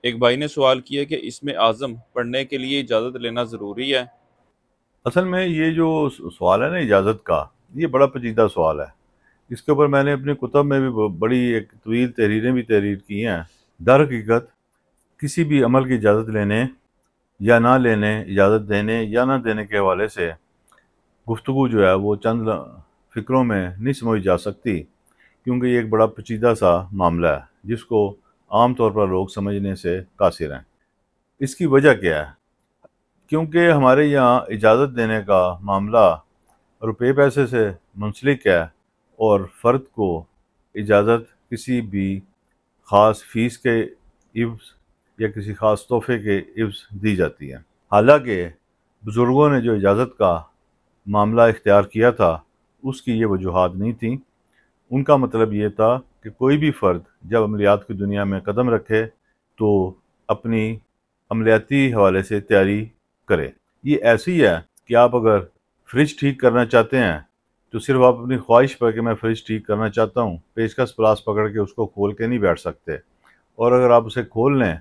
ایک بھائی نے سوال کیا کہ اس میں اعظم پڑھنے کے لیے اجازت لینا ضروری ہے؟ اصل میں یہ جو سوال ہے نا اجازت کا، یہ بڑا پیچیدہ سوال ہے۔ اس کے اوپر میں نے اپنے کتب میں بھی بڑی ایک طویل تحریریں بھی تحریر کی ہیں۔ در حقیقت کسی بھی عمل کی اجازت لینے یا نہ لینے، اجازت دینے یا نہ دینے کے حوالے سے گفتگو جو ہے وہ چند فکروں میں نہیں سمجھ جا سکتی، کیونکہ یہ ایک بڑا پیچیدہ سا معاملہ ہے جس کو عام طور پر لوگ سمجھنے سے قاصر ہیں۔ اس کی وجہ کیا ہے؟ کیونکہ ہمارے یہاں اجازت دینے کا معاملہ روپے پیسے سے منسلک ہے، اور فرد کو اجازت کسی بھی خاص فیس کے عوض یا کسی خاص تحفے کے عوض دی جاتی ہے۔ حالانکہ بزرگوں نے جو اجازت کا معاملہ اختیار کیا تھا اس کی یہ وجوہات نہیں تھیں۔ ان کا مطلب یہ تھا کہ کوئی بھی فرد جب عملیات کی دنیا میں قدم رکھے تو اپنی عملیاتی حوالے سے تیاری کرے۔ یہ ایسی ہے کہ آپ اگر فریج ٹھیک کرنا چاہتے ہیں تو صرف آپ اپنی خواہش پر کہ میں فریج ٹھیک کرنا چاہتا ہوں پیچکس پلاس پکڑ کے اس کو کھول کے نہیں بیٹھ سکتے، اور اگر آپ اسے کھول لیں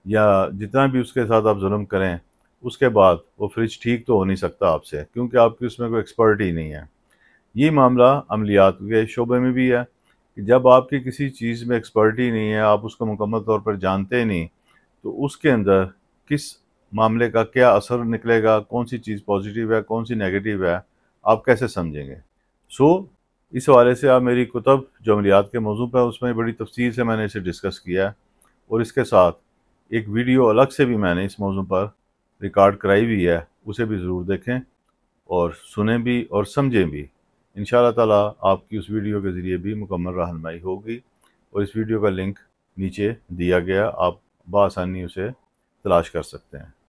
یا جتنا بھی اس کے ساتھ آپ ظلم کریں اس کے بعد وہ فریج ٹھیک تو ہو نہیں سکتا آپ سے، کیونکہ آپ کی اس میں کوئی ایکسپرٹ ہی نہیں ہے۔ یہ معاملہ عملیات کے شعبے میں بھی ہے کہ جب آپ کی کسی چیز میں ایکسپرٹی نہیں ہے، آپ اس کو مکمل طور پر جانتے نہیں، تو اس کے اندر کس معاملے کا کیا اثر نکلے گا، کون سی چیز پازیٹیو ہے کون سی نیگیٹیو ہے، آپ کیسے سمجھیں گے؟ اس حوالے سے آپ میری کتب جو عملیات کے موضوع پہ اس میں بڑی تفصیل سے میں نے اسے ڈسکس کیا ہے، اور اس کے ساتھ ایک ویڈیو الگ سے بھی میں نے اس موضوع پر ریکارڈ کرائی ہوئی ہے، اسے بھی ضرور دیکھیں اور سنیں بھی اور سمجھیں بھی۔ انشاءاللہ تعالیٰ آپ کی اس ویڈیو کے ذریعے بھی مکمل رہنمائی ہوگی، اور اس ویڈیو کا لنک نیچے دیا گیا، آپ بآسانی اسے تلاش کر سکتے ہیں۔